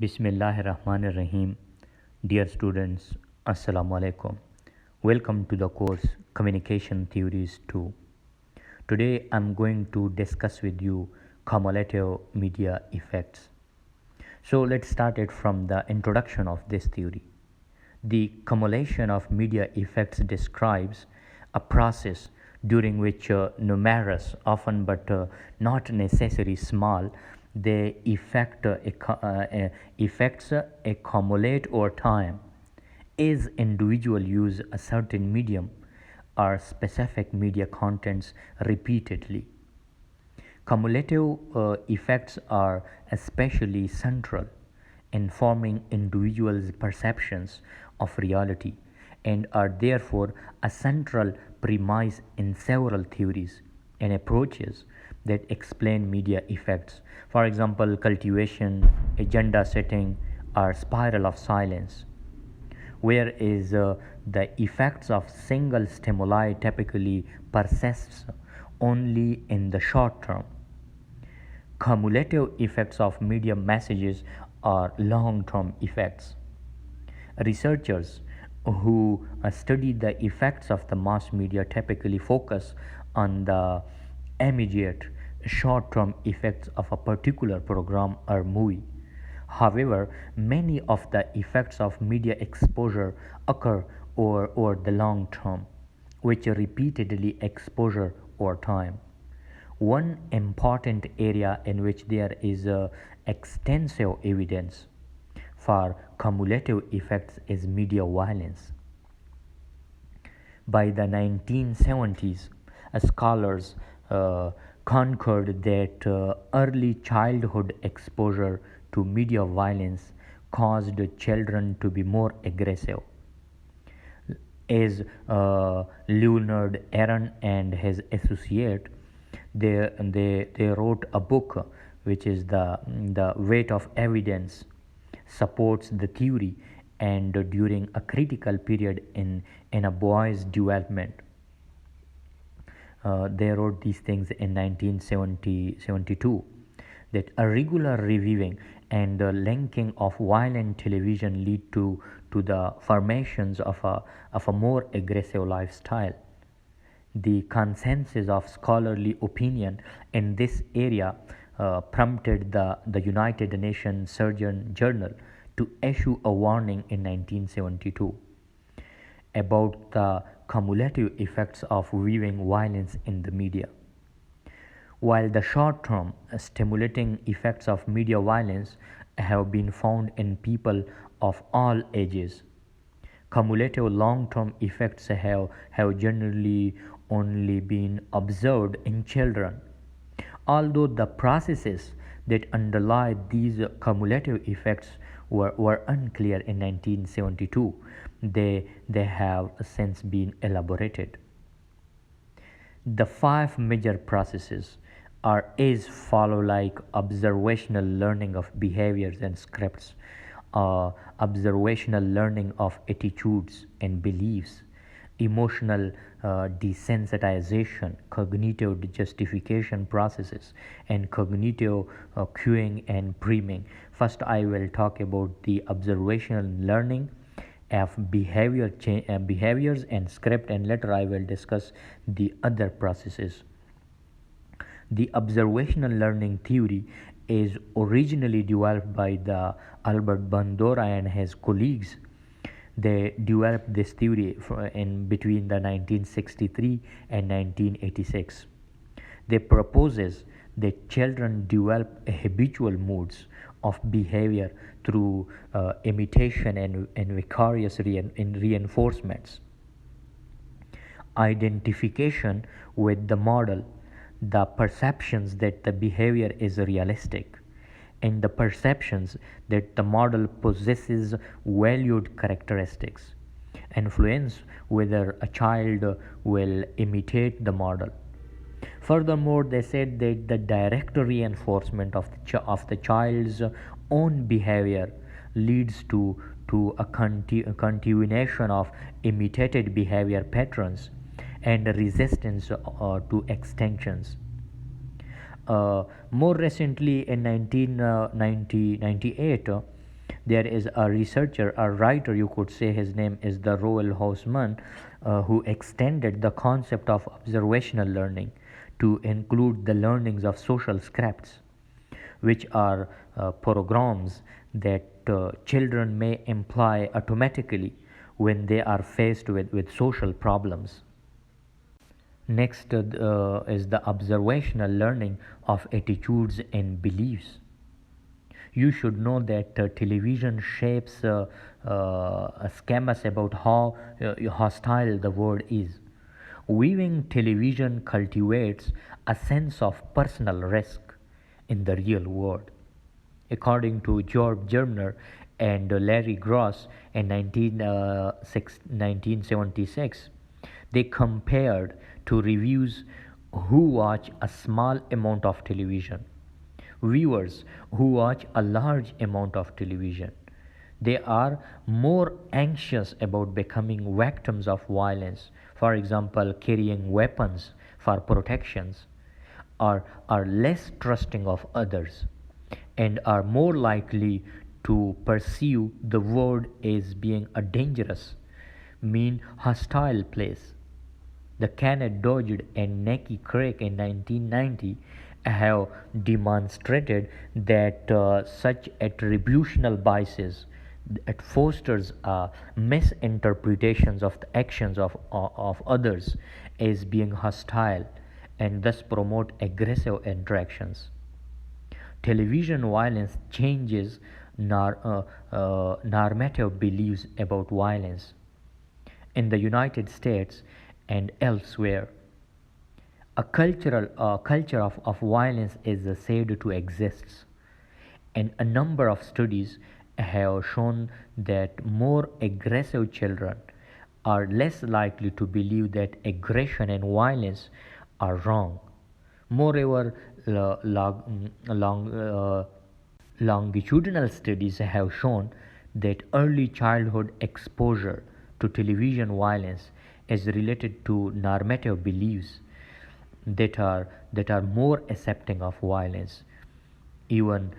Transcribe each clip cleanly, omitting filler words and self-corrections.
Bismillahirrahmanirrahim. Dear students, Assalamu alaikum. Welcome to the course Communication Theories 2. Today I'm going to discuss with you cumulative media effects. So let's start it from the introduction of this theory. The cumulation of media effects describes a process during which numerous, often but not necessarily small, the effects accumulate over time as individual use a certain medium or specific media contents repeatedly. Cumulative effects are especially central in forming individuals' perceptions of reality and are therefore a central premise in several theories and approaches that explain media effects. For example, cultivation, agenda setting, or spiral of silence. Whereas the effects of single stimuli typically persists only in the short term. Cumulative effects of media messages are long-term effects. Researchers who study the effects of the mass media typically focus on the immediate short-term effects of a particular program or movie. However, many of the effects of media exposure occur over the long term, which repeatedly exposure over time. One important area in which there is extensive evidence for cumulative effects is media violence. By the 1970s, scholars concurred that early childhood exposure to media violence caused children to be more aggressive. As Leonard Aaron and his associate, they wrote a book which is the weight of evidence supports the theory and during a critical period in a boy's development. They wrote these things in 1972 that a regular reviewing and linking of violent television lead to the formations of a more aggressive lifestyle. The consensus of scholarly opinion in this area prompted the United Nations Surgeon Journal to issue a warning in 1972 about the cumulative effects of viewing violence in the media. While the short-term stimulating effects of media violence have been found in people of all ages, cumulative long-term effects have generally only been observed in children. Although the processes that underlie these cumulative effects were unclear in 1972, they have since been elaborated. The five major processes are as follow, like observational learning of behaviors and scripts, observational learning of attitudes and beliefs, emotional desensitization, cognitive justification processes, and cognitive cueing and priming. First, I will talk about the observational learning of behaviors and script, and later I will discuss the other processes. The observational learning theory is originally developed by the Albert Bandura and his colleagues. They developed this theory in between the 1963 and 1986. They proposes that children develop habitual modes of behavior through imitation and vicarious reinforcements. Identification with the model, the perceptions that the behavior is realistic, and the perceptions that the model possesses valued characteristics, influence whether a child will imitate the model. Furthermore, they said that the direct reinforcement of the child's own behavior leads to a continuation of imitated behavior patterns and resistance to extinctions. More recently, in 1998, There is a researcher, a writer, you could say his name is the Roel Hausman, who extended the concept of observational learning to include the learnings of social scripts, which are programs that children may employ automatically when they are faced with social problems. Next is the observational learning of attitudes and beliefs. You should know that television shapes schemas about how hostile the world is. Viewing television cultivates a sense of personal risk in the real world. According to George Gerner and Larry Gross in 1976, they compared two reviews who watch a small amount of television, viewers who watch a large amount of television. They are more anxious about becoming victims of violence, for example, carrying weapons for protections, or are less trusting of others, and are more likely to perceive the world as being a dangerous, mean, hostile place. The Kenneth Dodge and Nicky Craig in 1990 have demonstrated that such attributional biases it fosters misinterpretations of the actions of others as being hostile and thus promote aggressive interactions. Television violence changes normative beliefs about violence. In the United States and elsewhere, a culture of violence is said to exist, and a number of studies have shown that more aggressive children are less likely to believe that aggression and violence are wrong. Moreover, longitudinal studies have shown that early childhood exposure to television violence is related to normative beliefs that are more accepting of violence even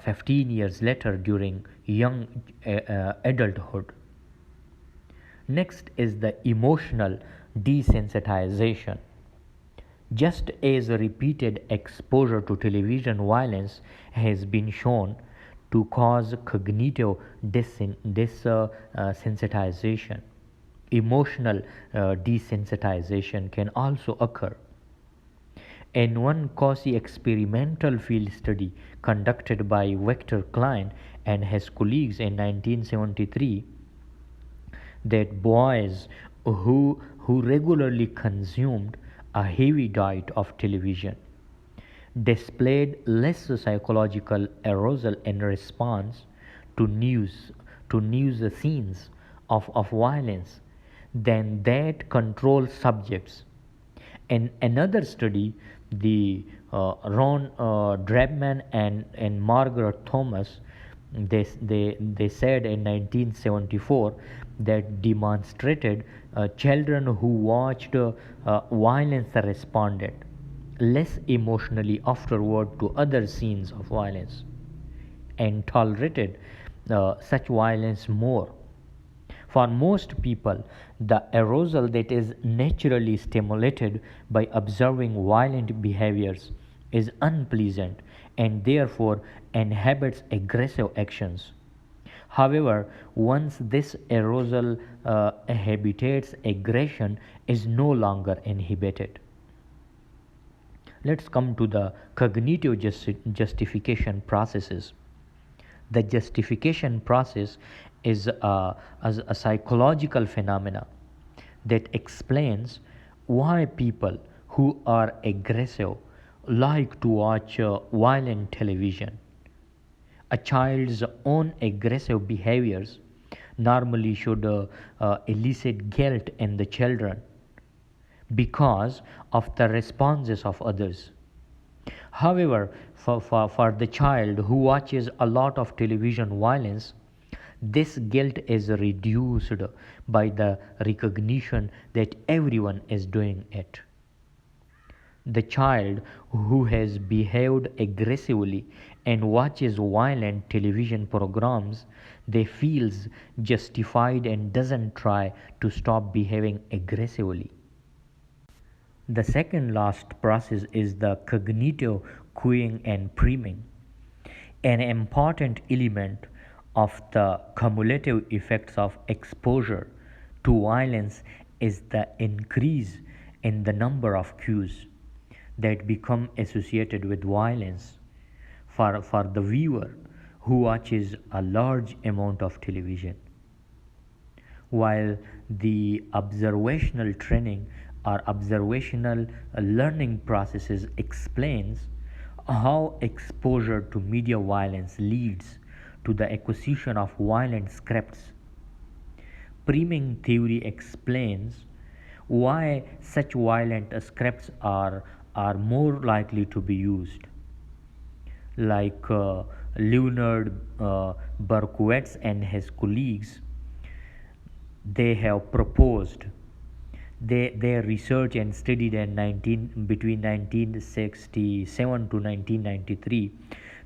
15 years later during young adulthood. Next is the emotional desensitization. Just as repeated exposure to television violence has been shown to cause cognitive desensitization, emotional desensitization can also occur. In one quasi-experimental field study conducted by Victor Klein and his colleagues in 1973, that boys who regularly consumed a heavy diet of television displayed less psychological arousal in response to news scenes of violence than that control subjects. In another study, the Ron Drabman and Margaret Thomas, they said in 1974 that demonstrated children who watched violence responded less emotionally afterward to other scenes of violence and tolerated such violence more. For most people, the arousal that is naturally stimulated by observing violent behaviors is unpleasant and therefore inhibits aggressive actions. However, once this arousal habitates, aggression is no longer inhibited. Let's come to the cognitive justification processes. The justification process is a psychological phenomena that explains why people who are aggressive like to watch violent television. A child's own aggressive behaviors normally should elicit guilt in the children because of the responses of others. However, for the child who watches a lot of television violence, this guilt is reduced by the recognition that everyone is doing it. The child who has behaved aggressively and watches violent television programs, they feels justified and doesn't try to stop behaving aggressively. The second last process is the cognitive cueing and priming. An important element of the cumulative effects of exposure to violence is the increase in the number of cues that become associated with violence for the viewer who watches a large amount of television. While the observational training or observational learning processes explains how exposure to media violence leads to the acquisition of violent scripts, priming theory explains why such violent scripts are more likely to be used. Like Leonard Berkowitz and his colleagues, they have proposed their research and studied between 1967 to 1993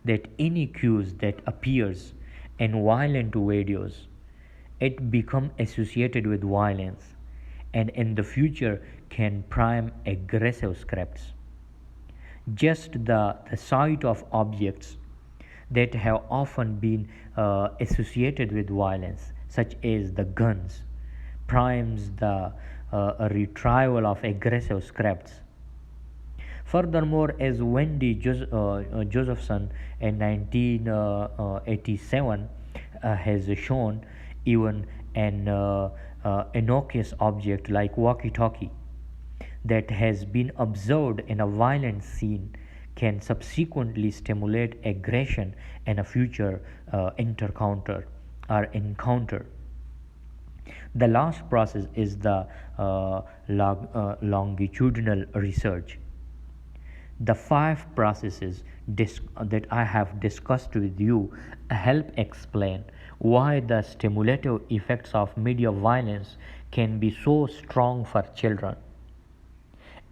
that any cues that appears in violent videos, it become associated with violence and in the future can prime aggressive scripts. Just the sight of objects that have often been associated with violence, such as the guns, primes the retrieval of aggressive scripts. Furthermore, as Wendy Josephson in 1987 has shown, even an innocuous object like walkie-talkie that has been observed in a violent scene can subsequently stimulate aggression in a future encounter. The last process is the longitudinal research. The five processes that I have discussed with you help explain why the stimulative effects of media violence can be so strong for children.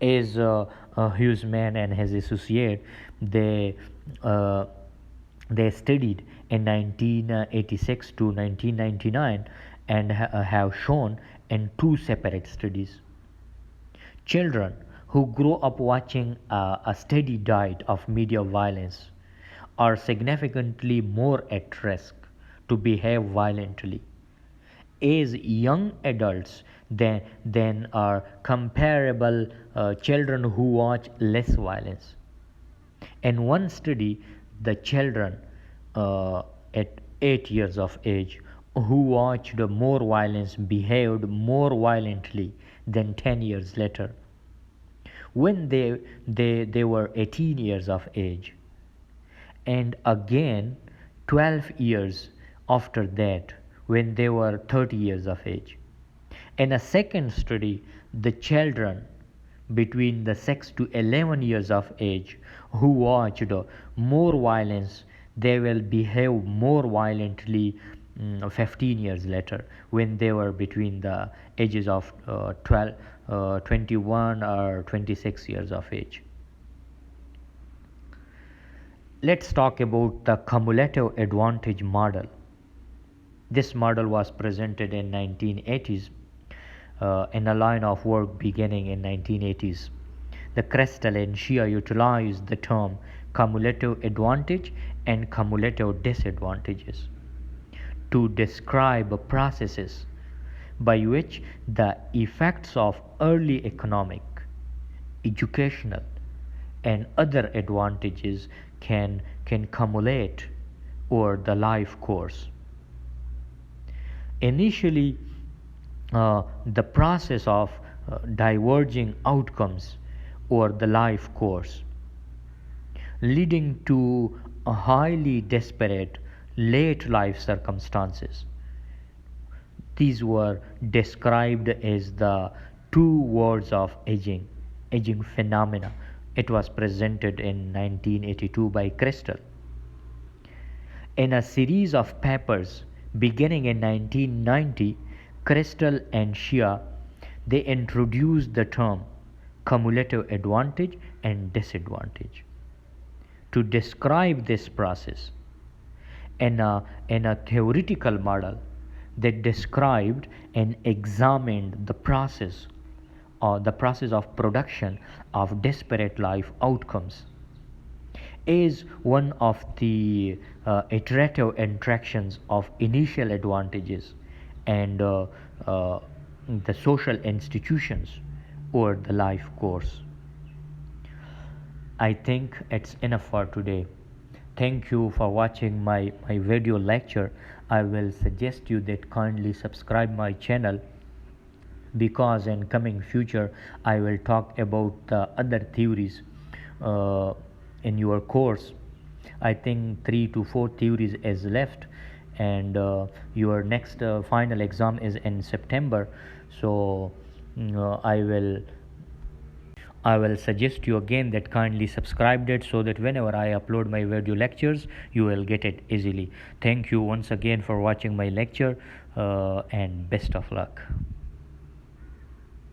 As Huseman and his associate, uh, they studied in 1986 to 1999 and have shown in two separate studies. Children who grow up watching a steady diet of media violence are significantly more at risk to behave violently as young adults than are comparable children who watch less violence. In one study, the children at 8 years of age who watched more violence behaved more violently than 10 years later when they were 18 years of age, and again 12 years after that when they were 30 years of age. In a second study, the children between the 6 to 11 years of age who watched more violence, they will behave more violently 15 years later when they were between the ages of 21 or 26 years of age. Let's talk about the cumulative advantage model. This model was presented in 1980s in a line of work beginning in 1980s. The Crystal and Shia utilized the term cumulative advantage and cumulative disadvantages to describe processes by which the effects of early economic, educational, and other advantages can cumulate over the life course. Initially, the process of diverging outcomes over the life course, leading to a highly disparate late life circumstances. These were described as the two worlds of aging phenomena. It was presented in 1982 by Crystal. In a series of papers beginning in 1990, Crystal and Shia, they introduced the term cumulative advantage and disadvantage. To describe this process in a theoretical model that described and examined the process or the process of production of disparate life outcomes is one of the iterative interactions of initial advantages and uh, the social institutions over the life course. I think it's enough for today. Thank you for watching my video lecture. I will suggest you that kindly subscribe my channel, because in coming future I will talk about the other theories uh, in your course. I think 3 to 4 theories is left, and your next final exam is in September. So I will suggest you again that kindly subscribe it, so that whenever I upload my video lectures you will get it easily. Thank you once again for watching my lecture, and best of luck.